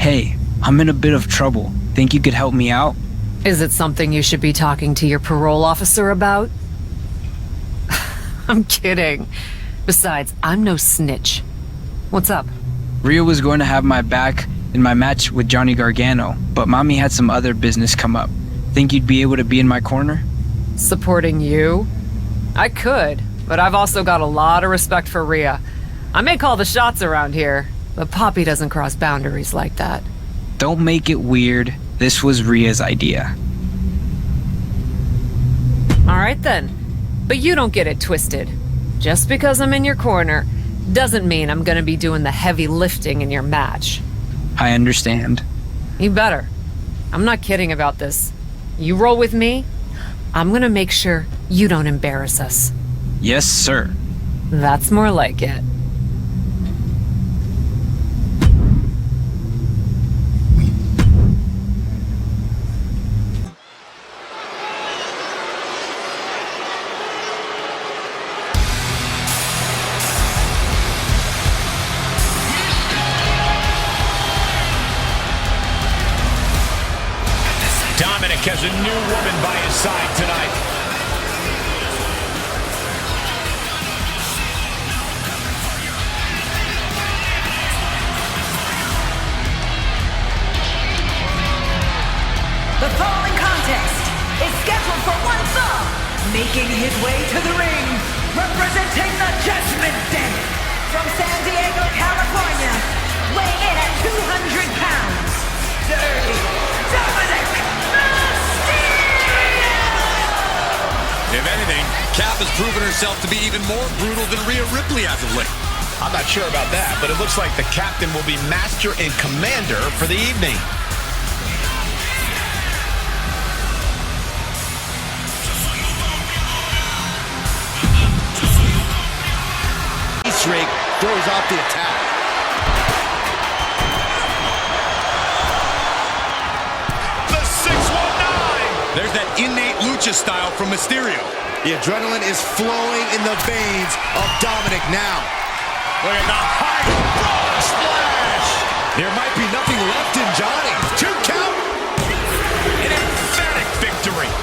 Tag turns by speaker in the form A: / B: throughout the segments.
A: Hey, I'm in a bit of trouble. Think you could help me out?
B: Is it something you should be talking to your parole officer about? I'm kidding. Besides, I'm no snitch. What's up?
A: Rhea was going to have my back in my match with Johnny Gargano, but Mommy had some other business come up. Think you'd be able to be in my corner?
B: Supporting you? I could, but I've also got a lot of respect for Rhea. I may call the shots around here, but Poppy doesn't cross boundaries like that.
A: Don't make it weird. This was Rhea's idea.
B: Alright then. But you don't get it twisted. Just because I'm in your corner doesn't mean I'm gonna be doing the heavy lifting in your match.
A: I understand.
B: You better. I'm not kidding about this. You roll with me, I'm gonna make sure you don't embarrass us.
A: Yes, sir.
B: That's more like it.
C: Dominic has a new woman by his side tonight.
D: The following contest is scheduled for one fall, making his way to the ring, representing the Judgment Day, from San Diego, California, weighing in at 200 pounds, Dirty Dominic Mysterio!
E: If anything, Cap has proven herself to be even more brutal than Rhea Ripley as of late.
C: I'm not sure about that, but it looks like the captain will be master and commander for the evening.
E: Drake throws off the attack.
C: The 619!
E: There's that innate lucha style from Mysterio. The adrenaline is flowing in the veins of Dominic now.
C: Look at the high frog splash!
E: There might be nothing left in Johnny. 2 count.
C: An emphatic victory.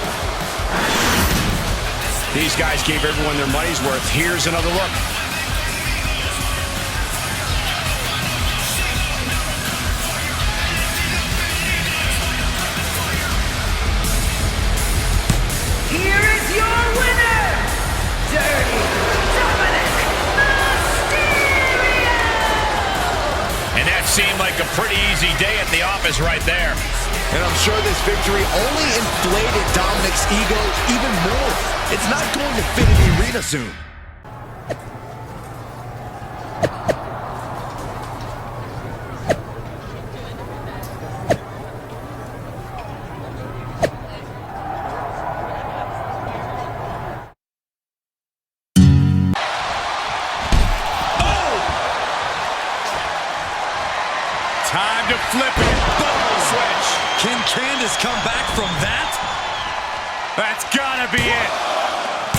C: These guys gave everyone their money's worth. Here's another look.
D: Here is your winner, Dirty Dominic Mysterio!
C: And that seemed like a pretty easy day at the office right there.
E: And I'm sure this victory only inflated Dominic's ego even more. It's not going to fit in the arena soon.
C: Time to flip it. Ball switch.
E: Can Candace come back from that?
C: That's gotta be it.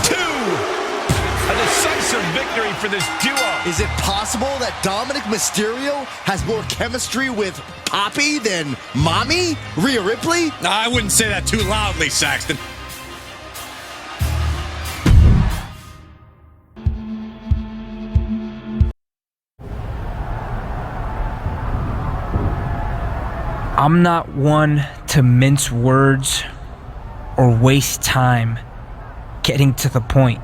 C: 2. A decisive victory for this duo.
E: Is it possible that Dominic Mysterio has more chemistry with Poppy than Mommy? Rhea Ripley? I wouldn't say that too loudly, Saxton.
A: I'm not one to mince words or waste time getting to the point.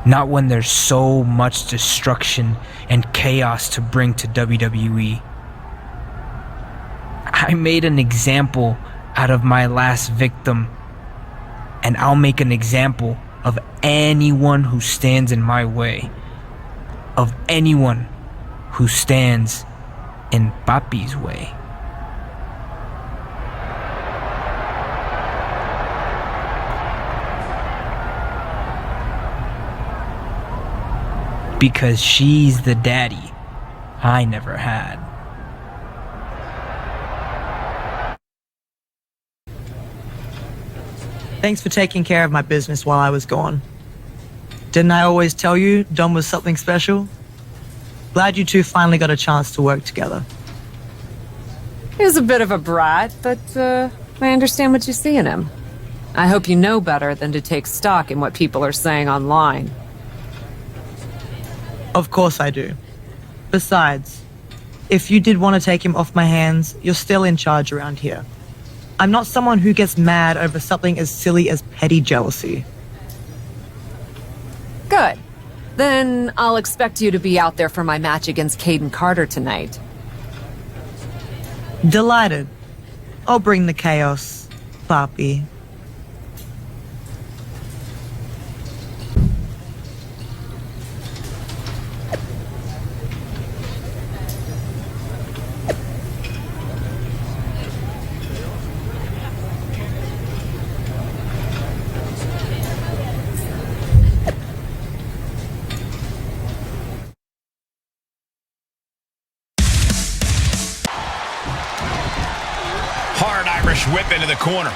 A: Not when there's so much destruction and chaos to bring to WWE. I made an example out of my last victim, and I'll make an example of anyone who stands in my way. Of anyone who stands in Papi's way. Because she's the daddy I never had.
F: Thanks for taking care of my business while I was gone. Didn't I always tell you Dom was something special? Glad you two finally got a chance to work together.
B: He was a bit of a brat, but I understand what you see in him. I hope you know better than to take stock in what people are saying online.
F: Of course I do. Besides, if you did want to take him off my hands, you're still in charge around here. I'm not someone who gets mad over something as silly as petty jealousy.
B: Good. Then I'll expect you to be out there for my match against Caden Carter tonight.
F: Delighted. I'll bring the chaos, Poppy.
C: Hard Irish whip into the corner.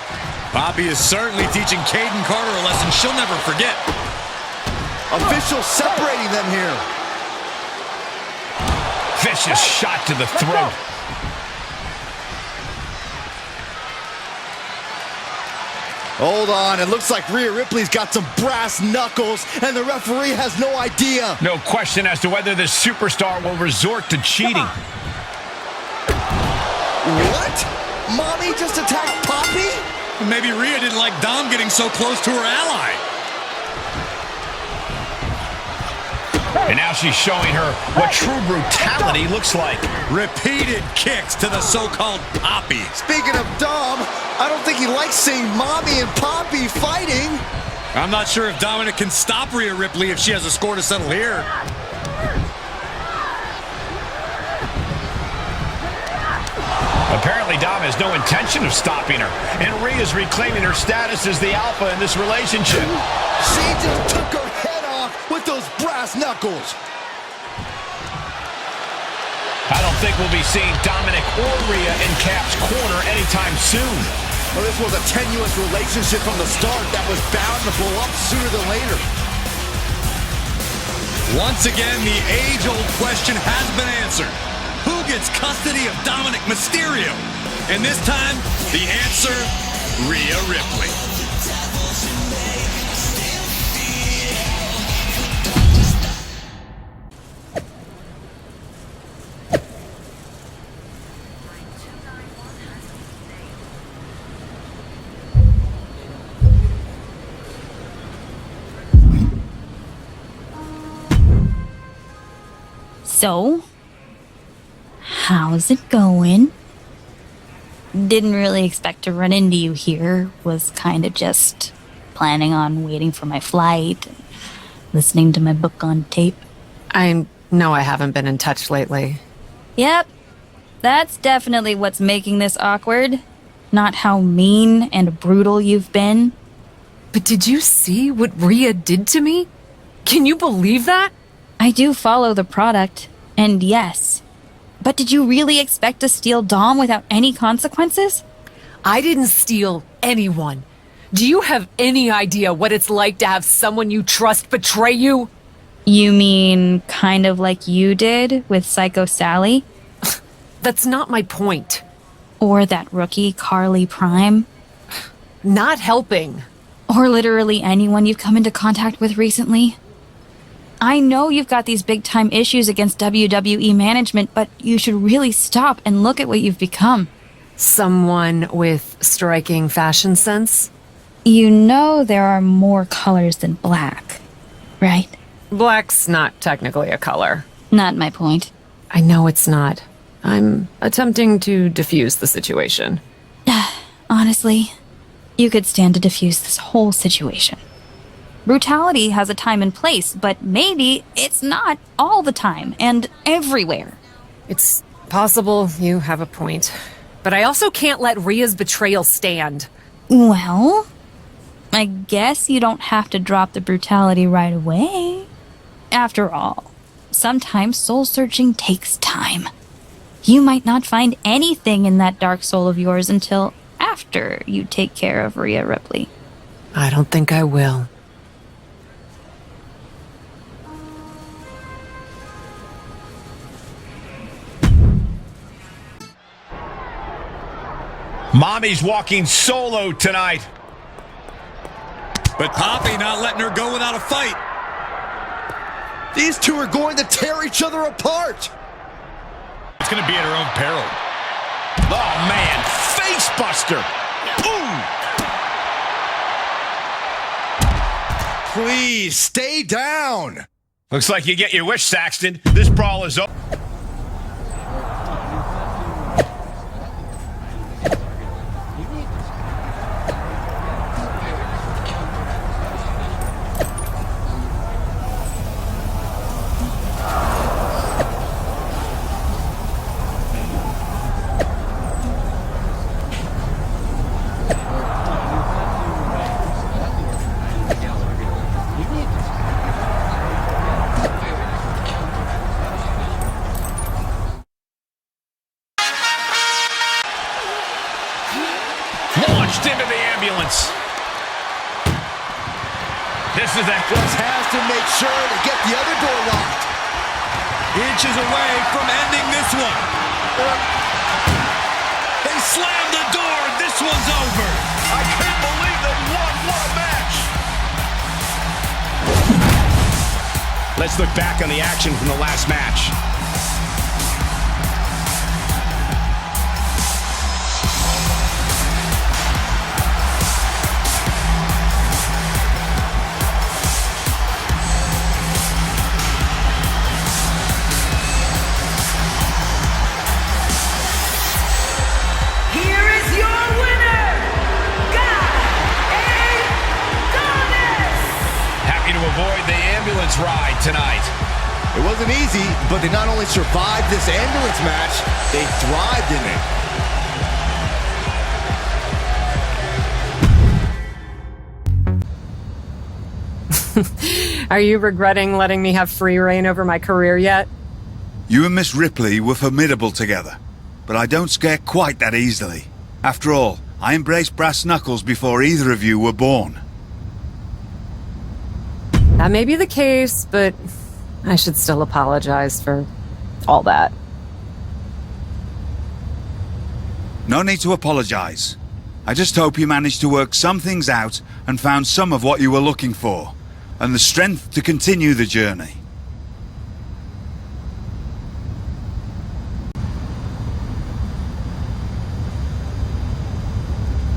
E: Poppy is certainly teaching Caden Carter a lesson she'll never forget. Officials separating them here.
C: Vicious shot to the throat.
E: Hold on, it looks like Rhea Ripley's got some brass knuckles, and the referee has no idea.
C: No question as to whether this superstar will resort to cheating.
E: What? Mommy just attacked Poppy?
G: Maybe Rhea didn't like Dom getting so close to her ally.
C: And now she's showing her what true brutality looks like.
G: Repeated kicks to the so-called Poppy.
E: Speaking of Dom, I don't think he likes seeing Mommy and Poppy fighting.
G: I'm not sure if Dominic can stop Rhea Ripley if she has a score to settle here.
C: Apparently, Dom has no intention of stopping her, and Rhea's reclaiming her status as the alpha in this relationship.
E: She just took her head off with those brass knuckles.
C: I don't think we'll be seeing Dominic or Rhea in Cap's corner anytime soon.
E: Well, this was a tenuous relationship from the start that was bound to blow up sooner than later.
G: Once again, the age-old question has been answered. Who gets custody of Dominic Mysterio? And this time, the answer, Rhea Ripley.
H: So, how's it going? Didn't really expect to run into you here. Was kind of just planning on waiting for my flight, and listening to my book on tape.
B: I know I haven't been in touch lately.
H: Yep, that's definitely what's making this awkward. Not how mean and brutal you've been.
B: But did you see what Rhea did to me? Can you believe that?
H: I do follow the product, and yes. But did you really expect to steal Dom without any consequences?
B: I didn't steal anyone. Do you have any idea what it's like to have someone you trust betray you?
H: You mean kind of like you did with Psycho Sally?
B: That's not my point.
H: Or that rookie Carly Prime?
B: Not helping.
H: Or literally anyone you've come into contact with recently? I know you've got these big-time issues against WWE management, but you should really stop and look at what you've become.
B: Someone with striking fashion sense?
H: You know there are more colors than black, right?
B: Black's not technically a color.
H: Not my point.
B: I know it's not. I'm attempting to diffuse the situation.
H: Honestly, you could stand to diffuse this whole situation. Brutality has a time and place, but maybe it's not all the time and everywhere.
B: It's possible you have a point. But I also can't let Rhea's betrayal stand.
H: Well, I guess you don't have to drop the brutality right away. After all, sometimes soul-searching takes time. You might not find anything in that dark soul of yours until after you take care of Rhea Ripley.
B: I don't think I will.
C: Mommy's walking solo tonight.
G: But Poppy not letting her go without a fight.
E: These two are going to tear each other apart.
C: It's going to be at her own peril. Oh, man. Face buster. Boom.
E: Please, stay down.
C: Looks like you get your wish, Saxton. This brawl is over. Launched into the ambulance. This is a...
E: Just has to make sure to get the other door locked.
G: Inches away from ending this one. They slammed the door. This one's over.
C: I can't believe they won. What a match. Let's look back on the action from the last match.
D: Here is your winner, GaiasAWPW!
C: Happy to avoid the ambulance ride tonight.
E: It wasn't easy, but they not only survived this ambulance match, they thrived in
B: it. Are you regretting letting me have free reign over my career yet?
I: You and Miss Ripley were formidable together, but I don't scare quite that easily. After all, I embraced brass knuckles before either of you were born.
B: That may be the case, but I should still apologize for all that.
I: No need to apologize. I just hope you managed to work some things out and found some of what you were looking for, and the strength to continue the journey.